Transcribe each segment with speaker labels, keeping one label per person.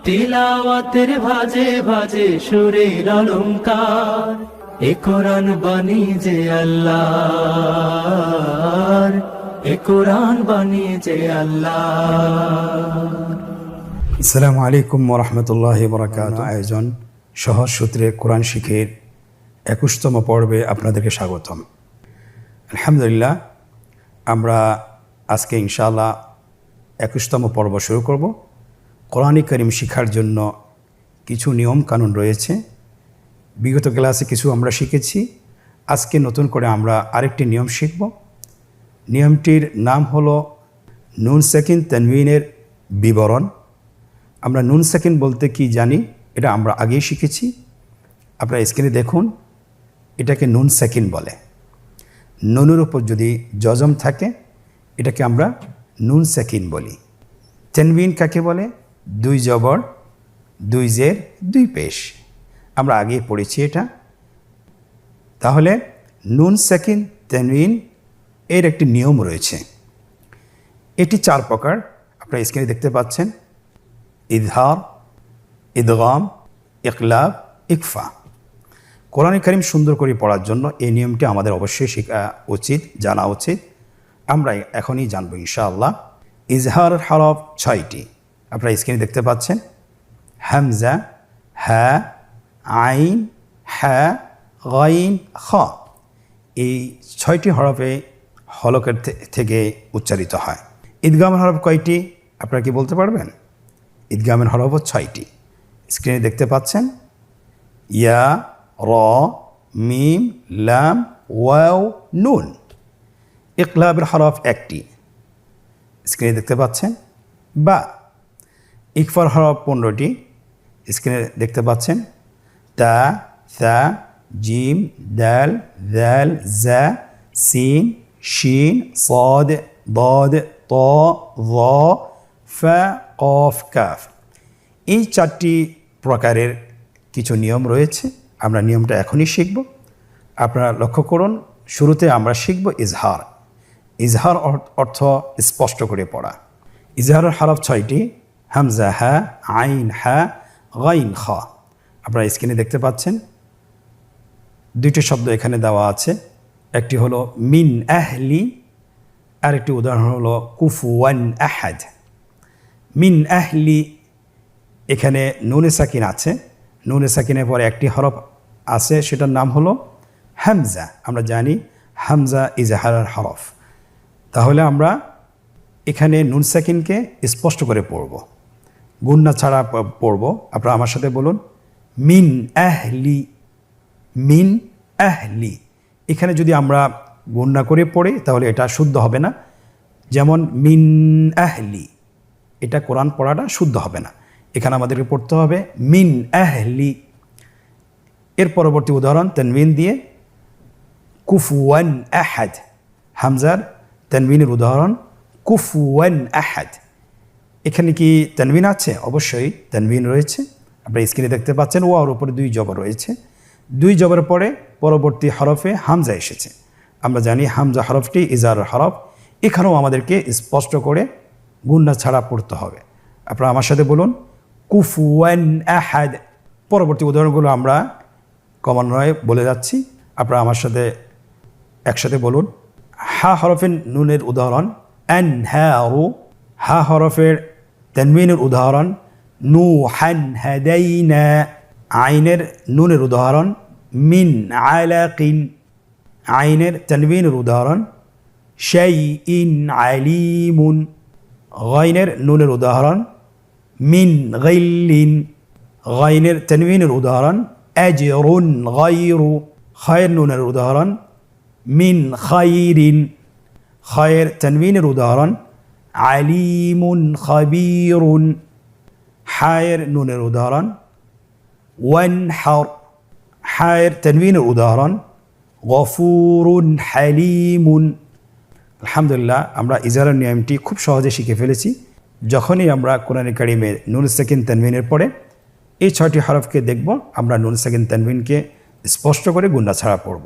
Speaker 1: তিলাওয়াতের ভাজে ভাজে সুরের অলংকার, এ কোরআন বাণী যে আল্লাহর, এ কোরআন বাণী যে আল্লাহর।
Speaker 2: আসসালামু আলাইকুম ওয়া রাহমাতুল্লাহি ওয়া বারাকাতুহু। আয়োজন সহজ সূত্রে কোরআন শিখের 21তম পর্বে আপনাদেরকে স্বাগতম। আলহামদুলিল্লাহ, আমরা আজকে ইনশাআল্লাহ 21তম পর্ব শুরু করব। কোরআনে কারীম শিখার জন্য কিছু নিয়ম কানুন রয়েছে। বিগত ক্লাসে কিছু আমরা শিখেছি। আজকে নতুন করে আমরা আরেকটি নিয়ম শিখব। নিয়মটির নাম হলো নুন সাকিন তানবিনের বিবরণ। আমরা নুন সাকিন বলতে কি জানি, এটা আমরা আগেই শিখেছি। আপনারা স্ক্রিনে দেখুন, এটাকে নুন সাকিন বলে। নুনের উপর যদি জজম থাকে এটাকে আমরা নুন সাকিন বলি। তানবিন কাকে বলে? দুই জবর, দুই জের, দুই পেশ। আমরা আগে পড়েছি এটা। তাহলে নুন সাকিন তানবিন এর একটি নিয়ম রয়েছে। এটি 4 প্রকার। আপনারা স্ক্রিনে দেখতে পাচ্ছেন: ইজহার, ইদগাম, ইকলাব, ইকফা। কোরআনে কারীম সুন্দর করে পড়ার জন্য এই নিয়মটি আমাদের অবশ্যই শেখা উচিত, জানা উচিত। আমরা এখনই জানবো ইনশাআল্লাহ। ইজহার হরফ 6টি। আপনারা স্ক্রিনে দেখতে পাচ্ছেন: হামজা, হা, আইন, হা, গাইন, খ। এই 6টি হরফে হলকের থেকে উচ্চারিত হয়। ঈদগামের হরফ কয়টি আপনারা কি বলতে পারবেন? ঈদগামের হরফ 6টি। স্ক্রিনে দেখতে পাচ্ছেন: ইয়া, র, মিম, লাম, ওয়াও, নুন। ইকলাবের হরফ 1টি। স্ক্রিনে দেখতে পাচ্ছেন: বা। ইকফার হরফ 15টি। স্ক্রিনে দেখতে পাচ্ছেন: তা, সা, জিম, দাল, জাল, জা, সিন, শিন, সাদ, দাদ, ত, য, ফা, কফ, কাফ। এই 4টি প্রকারের কিছু নিয়ম রয়েছে। আমরা নিয়মটা এখনই শিখব। আপনারা লক্ষ্য করুন, শুরুতে আমরা শিখব ইজহার। ইজহার অর্থ স্পষ্ট করে পড়া। ইজহারের হরফ 6টি: হামজা, হা, আইন, হা, গাইন, খ। আপনারা স্ক্রিনে দেখতে পাচ্ছেন 2টি শব্দ এখানে দেওয়া আছে। একটি হলো মিন আহলি, আর একটি উদাহরণ হলো কুফুয়ান আহাদ। মিন আহলি, এখানে নুনে সাকিন আছে। নুনে সাকিনের পরে একটি হরফ আছে, সেটার নাম হলো হামজা। আমরা জানি হামজা ইজহারের হরফ। তাহলে আমরা এখানে নুন সাকিনকে স্পষ্ট করে পড়ব, গুন্না ছাড়া পড়ব। আপনারা আমার সাথে বলুন: মিন আহলি, মিন আহলি। এখানে যদি আমরা গুন্না করে পড়ি তাহলে এটা শুদ্ধ হবে না। যেমন মিন আহলি, এটা কোরআন পড়াটা শুদ্ধ হবে না। এখানে আমাদেরকে পড়তে হবে মিন আহলি। এর পরবর্তী উদাহরণ তানবিন দিয়ে কুফুয়ান আহাদ। হামজার তানবিনের উদাহরণ কুফুয়ান আহাদ। এখানে কি তানবিন আছে? অবশ্যই তানবিন রয়েছে। আপনারা স্ক্রিনে দেখতে পাচ্ছেন ওয়ার উপরে 2 জবর রয়েছে। 2 জবরের পরে পরবর্তী হরফে হামজা এসেছে। আমরা জানি হামজা হরফটি ইজহারের হরফ। এখানেও আমাদেরকে স্পষ্ট করে গুন্না ছাড়া পড়তে হবে। আপনারা আমার সাথে বলুন কুফুয়ান আহাদ। পরবর্তী উদাহরণগুলো আমরা ক্রমান্বয়ে বলে যাচ্ছি। আপনারা আমার সাথে একসাথে বলুন। হা হরফের নুনের উদাহরণ আনহারু। হা হরফের তানবিনের উদাহরণ নূহান হাদাইনা। আইনের নুনের উদাহরণ মিন আলাকিন। আইনের তানবিনের উদাহরণ শাইইন আলিমুন। গাইনের নুনের উদাহরণ মিন গাইলিন। গাইনের তানবিনের উদাহরণ আজরুন গায়রু। খায়ের নুনের উদাহরণ মিন খাইরিন। খায়ের তানবিনের উদাহরণ আলিমুন খাবীরুন। হায়ের নুনের উদাহরণ ওয়ানহার। হায়ের তানবিনের উদাহরণ গফুরুন হালিমুন। আলহামদুলিল্লাহ, আমরা ইজহারের নিয়মটি খুব সহজে শিখে ফেলেছি। যখনই আমরা কোরআনে কারীমে নুন সাকিন তানবিনের পরে এই 6টি হরফকে দেখব, আমরা নুন সাকিন তানবিনকে স্পষ্ট করে গুন্না ছাড়া পড়ব।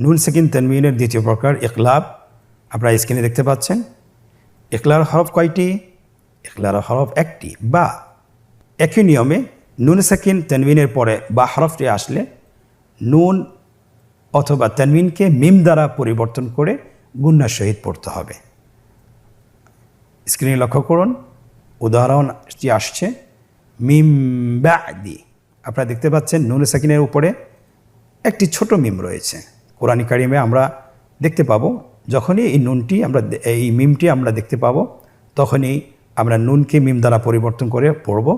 Speaker 2: নুন সাকিন তানবিনের 2য় প্রকার ইকলাব। আপনারা স্ক্রিনে দেখতে পাচ্ছেন। ইকলার হরফ কয়টি? ইকলার হরফ 1টি, বা। একই নিয়মে নুন সাকিন তানবিনের পরে বা হরফটি আসলে নুন অথবা তানবিনকে মিম দ্বারা পরিবর্তন করে গুন্নার সহিত পড়তে হবে। স্ক্রিনে লক্ষ্য করুন, উদাহরণটি আসছে মিম বাদি। আপনারা দেখতে পাচ্ছেন নুন সাকিনের উপরে একটি ছোট মিম রয়েছে। কোরআন কারিমে আমরা দেখতে পাবো যখনই এই নুনটি আমরা এই মিমটি আমরা দেখতে পাবো তখনই আমরা নুনকে মিম দ্বারা পরিবর্তন করে পড়ব।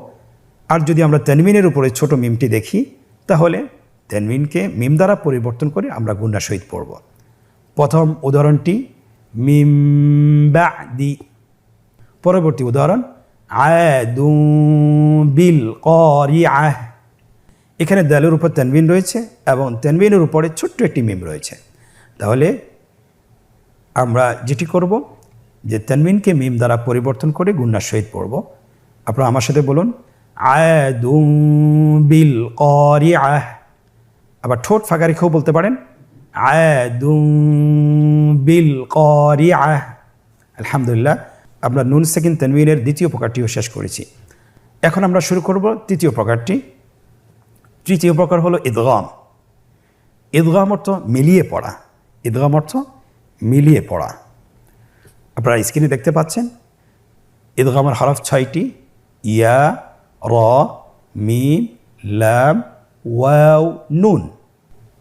Speaker 2: আর যদি আমরা তানবিনের উপরে ছোট মিমটি দেখি তাহলে তানবিনকে মিম দ্বারা পরিবর্তন করে আমরা গুন্নার সহিত পড়ব। প্রথম উদাহরণটি মিম বাদি। পরবর্তী উদাহরণ আদু বিল ক্বারিআহ। এখানে দালের উপর তানবিন রয়েছে এবং তানবিনের উপরে ছোট্ট একটি মিম রয়েছে। তাহলে আমরা যেটি করব যে তানবিনকে মিম দ্বারা পরিবর্তন করে গুন্নার সহিত পড়ব। আপনারা আমার সাথে বলুন আদু বিল ক্বারিআহ। আবার ঠোঁট ফাঁকা রেখেও বলতে পারেন আদু বিল ক্বারিআহ। আলহামদুলিল্লাহ, আমরা নুন সাকিন তানবিনের দ্বিতীয় প্রকারটিও শেষ করেছি। এখন আমরা শুরু করব তৃতীয় প্রকারটি। তৃতীয় প্রকার হলো ইদগাম। ইদগাম অর্থ মিলিয়ে পড়া। ইদগাম অর্থ মিলিয়ে পড়া। আপনারা স্ক্রিনে দেখতে পাচ্ছেন ইদগামের হরফ 6টি, ইয়া, র, মিম, লাম, ওয়াও, নুন।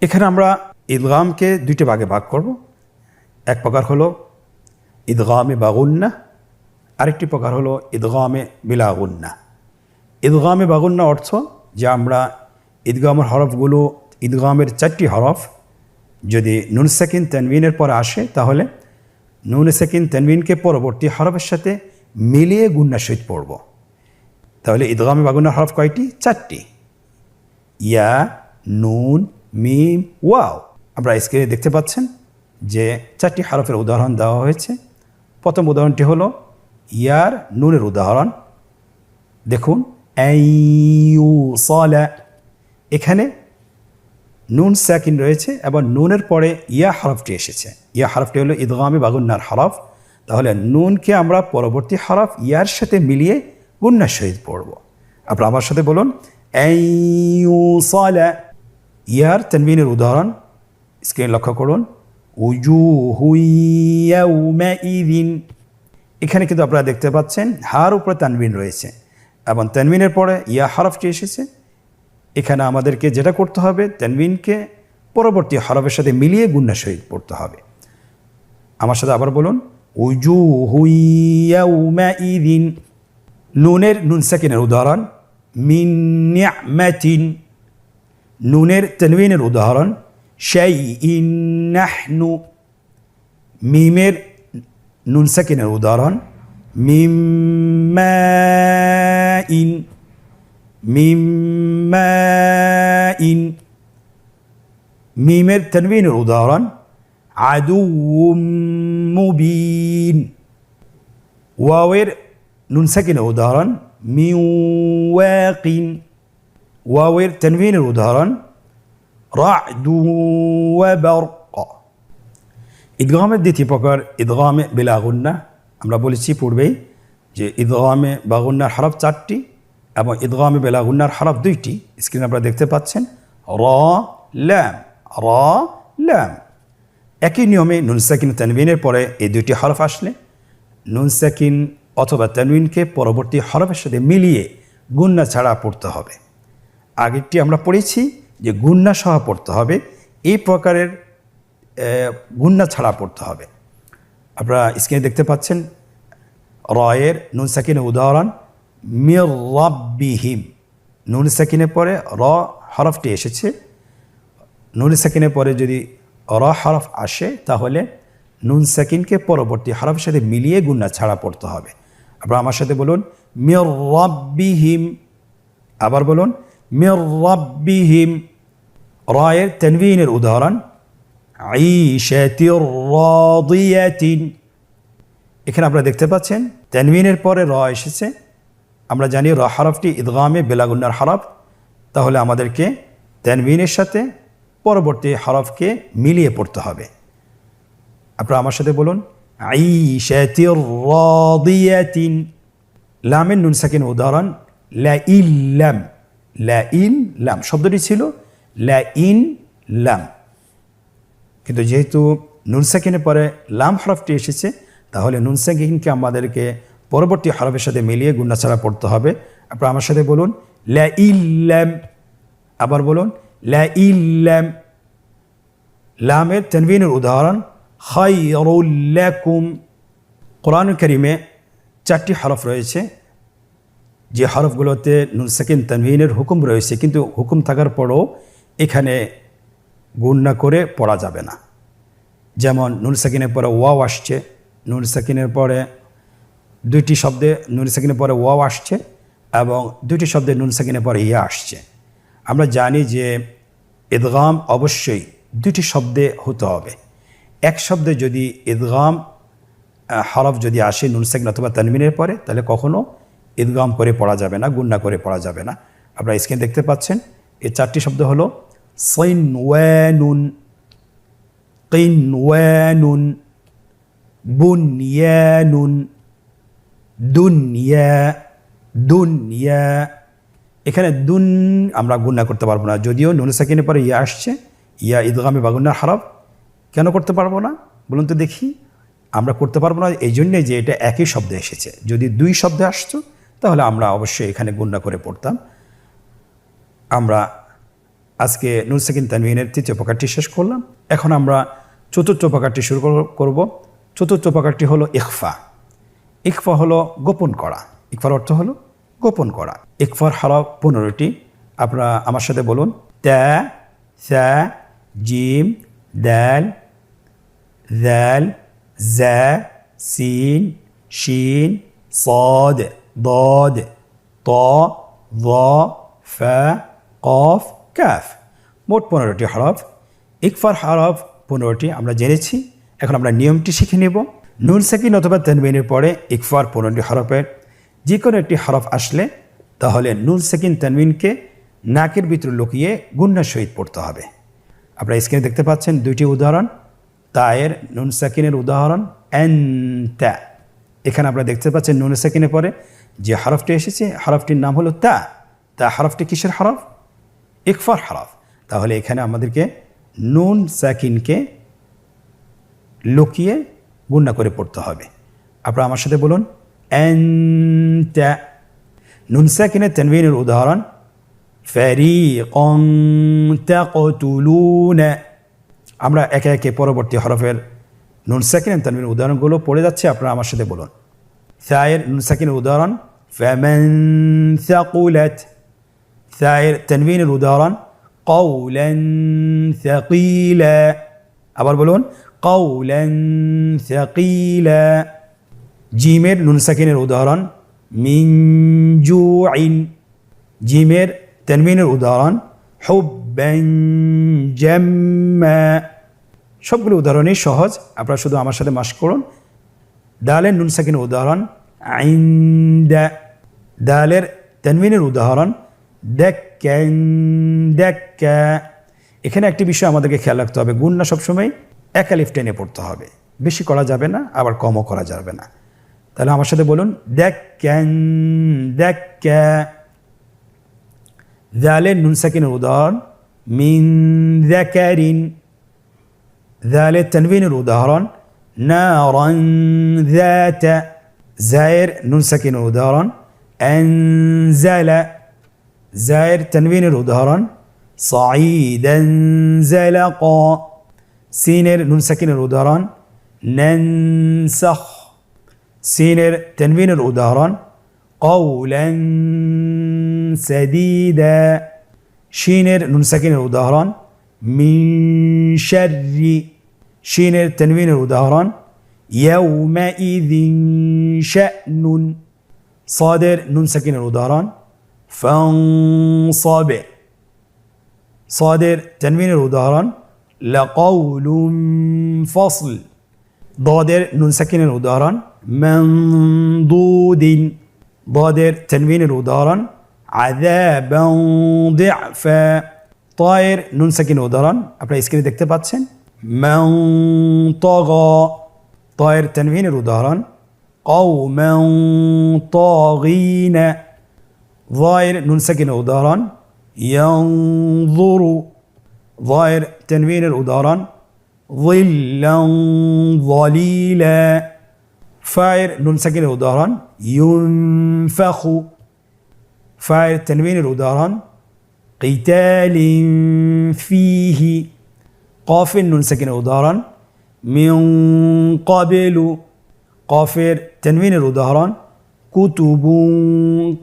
Speaker 2: এখানে আমরা ইদগামকে দুইটি ভাগে ভাগ করব। এক প্রকার হলো ইদগামে বাগুন্না, আরেকটি প্রকার হলো ইদগামে বিলা গুন্না। ইদগামে বাগুন্না অর্থ যে আমরা ইদগামের হরফগুলো, ইদগামের 4টি হরফ যদি নুন সাকিন তানবিনের পরে আসে তাহলে নুন সাকিন তানবিনকে পরবর্তী হরফের সাথে মিলিয়ে গুন্নার সহিত পড়ব। তাহলে ইদগামে বাগুন্নার হরফ কয়টি? 4টি, ইয়া, নুন, মিম, ওয়াও। আমরা স্ক্রিনে দেখতে পাচ্ছেন যে 4টি হরফের উদাহরণ দেওয়া হয়েছে। প্রথম উদাহরণটি হলো ইয়ার নুনের উদাহরণ। দেখুন আইয়ুসালা, এখানে নুন সাকিন রয়েছে এবং নুনের পরে ইয়া হরফটি এসেছে। ইয়া হরফটি হলো ইদগামে বাগুন্নার হরফ। তাহলে নুনকে আমরা পরবর্তী হরফ ইয়ার সাথে মিলিয়ে গুন্নার সহিত পড়ব। আপনারা আমার সাথে বলুন আইয়ুসালা। ইয়ার তানবিনের উদাহরণ স্ক্রিনে লক্ষ্য করুন উজুহু ইয়াউমাইযিন। এখানে কিন্তু আপনারা দেখতে পাচ্ছেন হার উপরে তানবিন রয়েছে এবং তানবিনের পরে ইয়া হরফটি এসেছে। এখানে আমাদেরকে যেটা করতে হবে তানবিনকে পরবর্তী হরফের সাথে মিলিয়ে গুন্নার সহিত পড়তে হবে। আমার সাথে আবার বলুন উজুহু ইয়াউমাইযিন। নুনের নুন সাকিনের উদাহরণ মিন নি'মাতিন। নুনের তানবিনের উদাহরণ শাইইন নাহনু। মিমের নুন সাকিনের উদাহরণ মিম্মাইন। মিম্মাইন। মিমের তানবিনের উদাহরণ আদুউম মুবিন। ওয়াওয়ের নুন সাকিনের উদাহরণ মিন ওয়াকিন। ওয়াওয়ের তানবিনের উদাহরণ রা'দু ওয়া বারক। ইদগামের দ্বিতীয় প্রকার ইদগামে বিলা গুন্না। আমরা বলেছি পূর্বেই যে ইদগামে বাগুন্নার হরফ 4টি এবং ইদগামে বিলা গুন্নার হরফ 2টি। স্ক্রিনে আপনারা দেখতে পাচ্ছেন র, লাম, র, লাম। একই নিয়মে নুন সাকিন তানবিনের পরে এই 2টি হরফ আসলে নুন সাকিন অথবা তানবিনকে পরবর্তী হরফের সাথে মিলিয়ে গুন্না ছাড়া পড়তে হবে। আগেরটি আমরা পড়েছি যে গুন্না সহ পড়তে হবে, এই প্রকারের গুন্না ছাড়া পড়তে হবে। আপনারা স্ক্রিনে দেখতে পাচ্ছেন রয়ের নুন সাকিনের উদাহরণ মির রাব্বিহিম। নুন সাকিনের পরে র হরফটি এসেছে। নুন সাকিনের পরে যদি র হরফ আসে তাহলে নুন সাকিনকে পরবর্তী হরফের সাথে মিলিয়ে গুন্না ছাড়া পড়তে হবে। আপনারা আমার সাথে বলুন মির রাব্বিহিম। আবার বলুন মির রাব্বিহিম। রয়ের তানবিনের উদাহরণ আইশাতির রাদিয়াতিন। এখানে আপনারা দেখতে পাচ্ছেন তানবিনের পরে র এসেছে। আমরা জানি র হরফটি ইদগামে বিলা গুন্নার হরফ। তাহলে আমাদেরকে তানবিনের সাথে পরবর্তী হরফকে মিলিয়ে পড়তে হবে। আপনারা আমার সাথে বলুন আইশাতির রাদিয়াতিন। লামের নুন সাকিন উদাহরণ লা ইল্লাম, লা ইন লাম শব্দটি ছিল লা ইন লাম, কিন্তু যেহেতু নুন সাকিনের পরে লাম হরফটি এসেছে, তাহলে নুন সাকিনকে আমাদেরকে পরবর্তী হরফের সাথে মিলিয়ে গুণা ছাড়া পড়তে হবে। আপনারা আমার সাথে বলুন লা ইল্লাম, আবার বলুন লা ইল্লাম। লামের তানবিনের উদাহরণ খায়রুল লাকুম। কোরআনুল কারীমে 4টি হরফ রয়েছে, যে হরফগুলোতে নুন সাকিন তানবিনের হুকুম রয়েছে, কিন্তু হুকুম থাকার পরেও এখানে গুণনা করে পড়া যাবে না। যেমন নুন সাকিনের পরে ওয়াও আসছে, নুন সাকিনের পরে 2টি শব্দে নুন সাকিনের পরে ওয়াও আসছে এবং 2টি শব্দে নুন সাকিনের পরে ইয়া আসছে। আমরা জানি যে ইদগাম অবশ্যই 2টি শব্দে হতে হবে। এক শব্দে যদি ইদগাম হরফ যদি আসে নুন সাকিন অথবা তানবিনের পরে, তাহলে কখনো ইদগাম করে পড়া যাবে না, গুণনা করে পড়া যাবে না। আপনারা স্ক্রিনে দেখতে পাচ্ছেন এই 4টি শব্দ হলো সিনওয়ানুন, কিনওয়ানুন, বুনয়ানুন, দুনিয়া, দুনিয়া। এখানে দুন আমরা গুণনা করতে পারবো না, যদিও নুন সাকিনের পরে ইয়া আসছে, ইয়া ইদগামে বা গুণনার হরফ। কেন করতে পারবো না বলুন তো দেখি? আমরা করতে পারবো না এই জন্যে যে এটা একই শব্দে এসেছে। যদি 2 শব্দে আসতো তাহলে আমরা অবশ্যই এখানে গুণনা করে পড়তাম। আমরা আজকে নুন সাকিন তানবিনের 3য় প্রকারটি শেষ করলাম। এখন আমরা 4র্থ প্রকারটি শুরু করব। 4র্থ প্রকারটি হলো ইখফা। ইখফা হলো গোপন করা। ইখফার অর্থ হলো গোপন করা। ইখফার হরফ 15টি। আপনারা আমার সাথে বলুন তা, সা, জিম, দাল, জাল, জা, সিন, শিন, صاد, ضاد, ط, ظ, ফা, কফ, কাফ। মোট 15টি হরফ। ইকফার হরফ 15টি আমরা জেনেছি। এখন আমরা নিয়মটি শিখে নেব। নুন সাকিন অথবা তানবিনের পরে ইকফার 15টি হরফের যে কোনো একটি হরফ আসলে তাহলে নুন সাকিন তানবিনকে নাকের ভিতরে লুকিয়ে গুণনার সহিত পড়তে হবে। আপনারা স্ক্রিনে দেখতে পাচ্ছেন 2টি উদাহরণ। তায়ের নুন সাকিনের উদাহরণ আনতা। এখানে আপনারা দেখতে পাচ্ছেন নুন সাকিনের পরে যে হরফটি এসেছে হরফটির নাম হলো তা। তা হরফটি কিসের হরফ? ইকফার হরফ। তাহলে এখানে আমাদেরকে নুন সাকিনকে লুকিয়ে গুণনা করে পড়তে হবে। আপনারা আমার সাথে বলুন আনতা। নুন সাকিনের তানবিনের উদাহরণ ফারিকান তাকতুলুনা। আমরা একে একে পরবর্তী হরফের নুন সাকিনের তানবিনের উদাহরণগুলো পড়ে যাচ্ছে, আপনারা আমার সাথে বলুন। সায়ের নুন সাকিনের উদাহরণ ফামান সাকুলাত। সায়ের তানবিনের উদাহরণ কওলান সাকিলা। আবার বলুন কওলান সাকিলা। জিমের নুন সাকিনের উদাহরণ মিন জুইন। জিমের তানবিনের উদাহরণ হুব্বান জাম্মা। সবগুলো উদাহরণই সহজ, আপনারা শুধু আমার সাথে মাস্ক করুন। দালের নুন সাকিনের উদাহরণ আইন্দা। দালের তানবিনের উদাহরণ দাক্কান দাক্কা। এখানে একটি বিষয় আমাদেরকে খেয়াল রাখতে হবে, গুণনা সবসময় এক আলিফ টেনে পড়তে হবে, বেশি করা যাবে না, আবার কমও করা যাবে না। তাহলে আমার সাথে বলুন দাক্কান দাক্কা। দালের নুন সাকিনের উদাহরণ মিন যাকারিন। দালের তানবিনের উদাহরণ নারান যাতা। জায়ের নুন সাকিনের উদাহরণ আনজালা। জায়ের তানবিনের উদাহরণ সাঈদান জালাকা। সিনের নুন সাকিনের উদাহরণ নানসাখ। সিনের তানবিনের উদাহরণ কওলান সাদীদা। শিনের নুন সাকিনের উদাহরণ মিন শাররি। শিনের তানবিনের উদাহরণ ইয়াউমাইযিন শা'নুন। সাদের নুন সাকিনের উদাহরণ ফানসাব। সাদের তানবিনের উদাহরণ লাকাউলুন ফাসল। দাদের নুন সাকিনের উদাহরণ মানদুদিন। দাদের তানবিনের উদাহরণ আযাবান দি'ফা। তায়ের নুন সাকিনের উদাহরণ আপনারা স্ক্রিনে দেখতে পাচ্ছেন মান তাগা। তায়ের তানবিনের উদাহরণ কওমান তাগিনা। ظاهر নুন সাকিনের উদাহরণ ইয়ানজুরু, ظاهر তানবীনের উদাহরণ ظিল্লান যালিলা, ফায়ের নুন সাকিনের উদাহরণ ইউনফাখু, ফায়ের তানবীনের উদাহরণ কিতালিন ফীহি, কফের নুন সাকিনের উদাহরণ মিন ক্বাবলু, কফের তানবীনের উদাহরণ কুতুবুন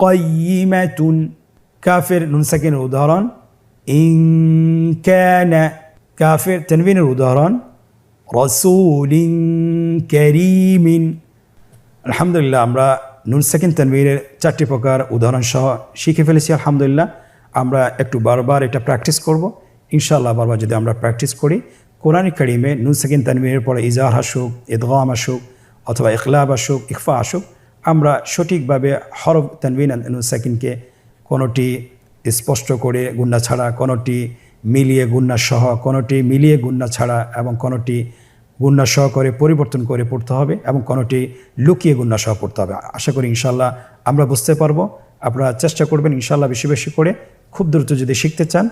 Speaker 2: কাইয়িমাতুন, কাফের নুন সাকিনের উদাহরণ ইন কানা, কাফের তানবীনের উদাহরণ রাসূলিন কারীমিন। আলহামদুলিল্লাহ, আমরা নুন সাকিন তানবীনের 4টি প্রকার উদাহরণ সহ শিখে ফেলেছি। আলহামদুলিল্লাহ, আমরা একটু বারবার এটা প্র্যাকটিস করব। ইনশাআল্লাহ বারবার যদি আমরা প্র্যাকটিস করি, কোরআন কারীমে নুন সাকিন তানবীনের পরে ইজহার আসুক, ইদগাম আসুক, অথবা ইখলাব আসুক, ইখফা আসুক, আমরা সঠিকভাবে হরফ তানবিন নুন সাকিনকে কোনোটি স্পষ্ট করে গুন্না ছাড়া, কোনোটি মিলিয়ে গুন্না সহ, কোনোটি মিলিয়ে গুন্না ছাড়া এবং কোনোটি গুন্না সহ করে পরিবর্তন করে পড়তে হবে এবং কোনোটি লুকিয়ে গুন্না সহ পড়তে হবে। আশা করি ইনশাআল্লাহ আমরা বুঝতে পারবো। আপনারা চেষ্টা করবেন ইনশাআল্লাহ বেশি বেশি করে, খুব দ্রুত যদি শিখতে চান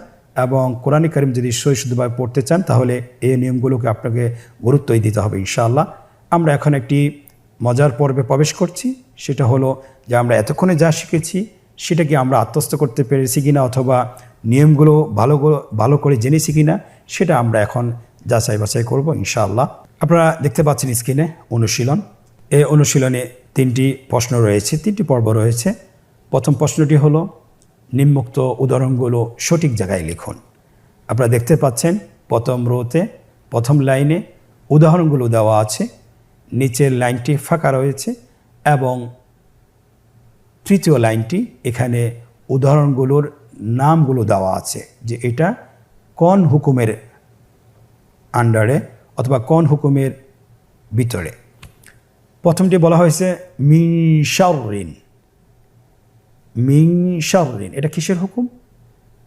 Speaker 2: এবং কোরআন কারীম যদি শুদ্ধভাবে পড়তে চান, তাহলে এই নিয়মগুলোকে আপনাকে গুরুত্বই দিতে হবে ইনশাআল্লাহ। আমরা এখন একটি মজার পর্বে প্রবেশ করছি। সেটা হলো যে আমরা এতক্ষণে যা শিখেছি সেটা কি আমরা আত্মস্থ করতে পেরেছি কিনা, অথবা নিয়মগুলো ভালো করে জেনেছি কিনা, সেটা আমরা এখন যাচাই বাছাই করব ইনশাআল্লাহ। আপনারা দেখতে পাচ্ছেন স্ক্রিনে অনুশীলন। এই অনুশীলনে 3টি প্রশ্ন রয়েছে, 3টি পর্ব রয়েছে। প্রথম প্রশ্নটি হলো নিম্নোক্ত উদাহরণগুলো সঠিক জায়গায় লিখুন। আপনারা দেখতে পাচ্ছেন প্রথম রোতে প্রথম লাইনে উদাহরণগুলো দেওয়া আছে, নিচের লাইনটি ফাঁকা রয়েছে এবং তৃতীয় লাইনটি এখানে উদাহরণগুলোর নামগুলো দেওয়া আছে যে এটা কোন হুকুমের আন্ডারে অথবা কোন হুকুমের ভিতরে। প্রথমটি বলা হয়েছে মিন শাররিন, মিন শাররিন, এটা কিসের হুকুম?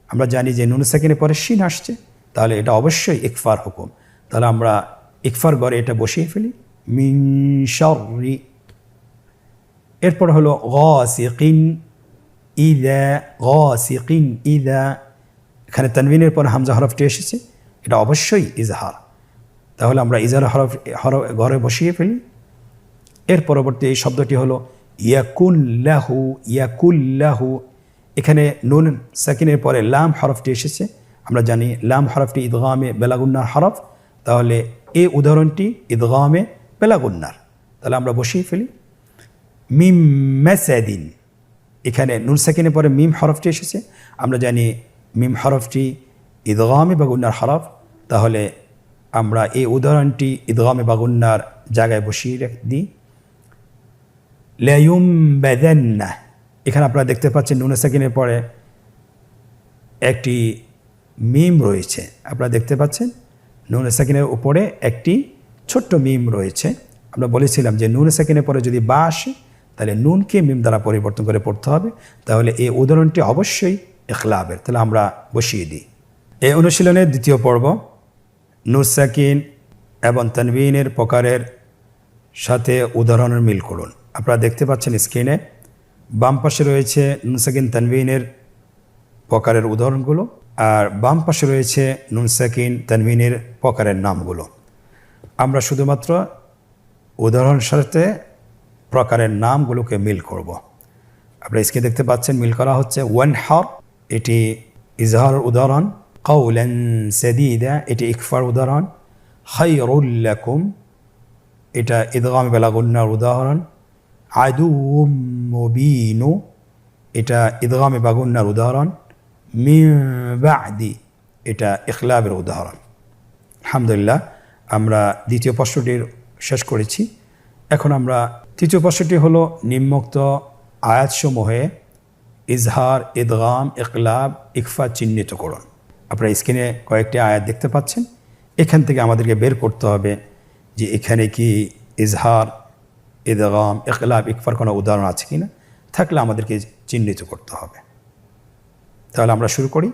Speaker 2: আমরা জানি যে নুন সাকিনের পরে শিন আসছে, তাহলে এটা অবশ্যই ইকফার হুকুম। তাহলে আমরা ইকফার ঘরে এটা বসিয়ে ফেলি, মিন শাররি। এরপর হলো গাসিকিন ইযা, গাসিকিন ইযা, এখানে তানবিনের পর হামজা হরফটি এসেছে, এটা অবশ্যই ইজহার, তাহলে আমরা ইজহার হরফ ঘরে বসিয়ে ফেলি। এর পরবর্তী এই শব্দটি হলো ইয়াকুল্লাহু, ইয়াকুল্লাহু, এখানে নুন সাকিনের পরে লাম হরফটি এসেছে, আমরা জানি লাম হরফটি ইদগামে বেলাগুন্নার হরফ, তাহলে এই উদাহরণটি ইদগামে বেলাগুন্নার, তাহলে আমরা বসিয়ে ফেলি। মিম মাসাদিন, এখানে নুন সাকিনের পরে মিম হরফটি এসেছে, আমরা জানি মিম হরফটি ইদগামে বাগুন্নার হরফ, তাহলে আমরা এই উদাহরণটি ইদগামে বাগুন্নার জায়গায় বসিয়ে দিই। লায়ুমবাদান্না, এখানে আপনারা দেখতে পাচ্ছেন নুন সাকিনের পরে একটি মিম রয়েছে, আপনারা দেখতে পাচ্ছেন নুন সাকিনের উপরে একটি ছোট্ট মিম রয়েছে। আমরা বলেছিলাম যে নুন সাকিনের পরে যদি বা আসে তাহলে নুনকে মিম দ্বারা পরিবর্তন করে পড়তে হবে, তাহলে এই উদাহরণটি অবশ্যই ইখলাবের, তাহলে আমরা বসিয়ে দিই। এই অনুশীলনের দ্বিতীয় পর্ব নুন সাকিন এবং তানবিনের প্রকারের সাথে উদাহরণের মিল করুন। আপনারা দেখতে পাচ্ছেন স্ক্রিনে বাম পাশে রয়েছে নুন সাকিন তানবিনের প্রকারের উদাহরণগুলো, আর বাম পাশে রয়েছে নুন সাকিন তানবিনের প্রকারের নামগুলো। আমরা শুধুমাত্র উদাহরণের সাথে প্রকারের নামগুলোকে মিল করব। আপনারা স্ক্রিনে দেখতে পাচ্ছেন মিল করা হচ্ছে। ওয়ানহার, এটি ইজহারের উদাহরণ। কাউলান সাদীদা, এটি ইকফার উদাহরণ। খায়রুল লাকুম, এটা ইদগাম বেলাগুন্নার উদাহরণ। আদুউম মুবিনু, এটা ইদগামে বাগুন্নার উদাহরণ। মিন বাদি, এটা ইখলাবের উদাহরণ। আলহামদুলিল্লাহ, আমরা দ্বিতীয় প্রশ্নটির শেষ করেছি। এখন আমরা তৃতীয় প্রশ্নটি হলো নিম্নোক্ত আয়াতসমূহে ইজহার, ইদগাম, ইখলাব, ইকফা চিহ্নিত করুন। আপনারা স্ক্রিনে কয়েকটি আয়াত দেখতে পাচ্ছেন, এখান থেকে আমাদেরকে বের করতে হবে যে এখানে কি ইজহার, ইদগাম, ইখলাব, ইকফার কোনো উদাহরণ আছে কিনা, থাকলে আমাদেরকে চিহ্নিত করতে হবে। তাহলে আমরা শুরু করি।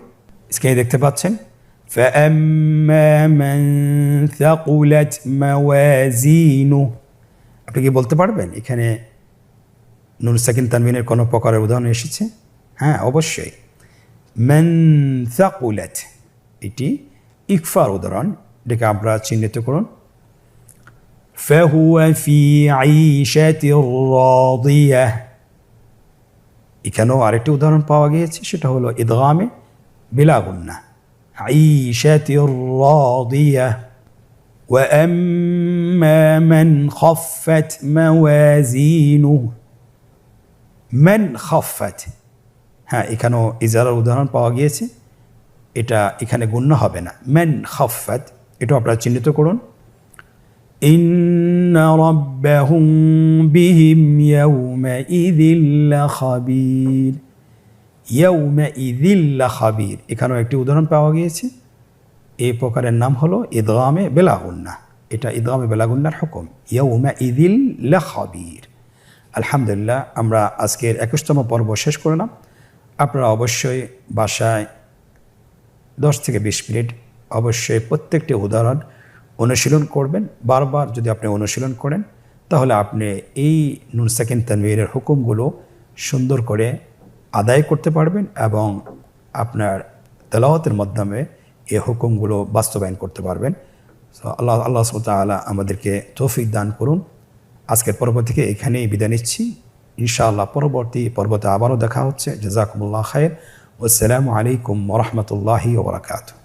Speaker 2: স্ক্রিনে দেখতে পাচ্ছেন فَأَمَّا مَنْ ثَقُلَتْ مَوَازِينُهُ, আপনি কি বলতে পারবেন এখানে নুন সাকিন তানবিনের কোনো প্রকারের উদাহরণ এসেছে? হ্যাঁ অবশ্যই। মান সাকুলাত এটি ইকফার উদাহরণ, এটাকে আমরা চিহ্নিত করুন। ফাহুয়া ফি আইশাতির রাদিয়াহ, এখানেও আরেকটি উদাহরণ পাওয়া গিয়েছে, সেটা হলো ইদগামে বিলা গুন্নাহ, আইশাতির রাদিয়াহ। ওয়া আম্মা মান খাফফাত মাওয়াজিনুহু, মান খাফফাত, হ্যাঁ এখানেও ইজারার উদাহরণ পাওয়া গিয়েছে, এটা এখানে গুণ্য হবে না। মান খাফফাত এটা আপনারা চিহ্নিত করুন। ইন্না রাব্বাহুম বিহিম ইয়াউমাইযিল লাখাবীর, ইয়াউমাইযিল লাখাবীর, এখানেও একটি উদাহরণ পাওয়া গিয়েছে। এই প্রকারের নাম হলো ইদগামে বিলা গুন্নাহ, এটা ইদগামে বিলা গুন্নাহর হুকুম, ইয়াউমাইযিল লাখাবীর। আলহামদুলিল্লাহ, আমরা আজকের 21তম পর্ব শেষ করলাম। আপনারা অবশ্যই বাসায় 10 থেকে 20 মিনিট অবশ্যই প্রত্যেকটি উদাহরণ অনুশীলন করবেন। বারবার যদি আপনি অনুশীলন করেন তাহলে আপনি এই নুন সাকিন তানবীরের হুকুমগুলো সুন্দর করে আদায় করতে পারবেন এবং আপনার তেলাওয়াতের মাধ্যমে এই হুকুমগুলো বাস্তবায়ন করতে পারবেন। আল্লাহ সুবহানাহু ওয়া তাআলা আমাদেরকে তৌফিক দান করুন। আজকের পর্ব থেকে এখানেই বিদায় নিচ্ছি। ইনশাআল্লাহ পরবর্তী পর্বতে আবারও দেখা হচ্ছে। জাযাকুমুল্লাহ খায়র। ওয়াসসালামু আলাইকুম ওয়া রাহমাতুল্লাহি ওয়া বারাকাতুহু।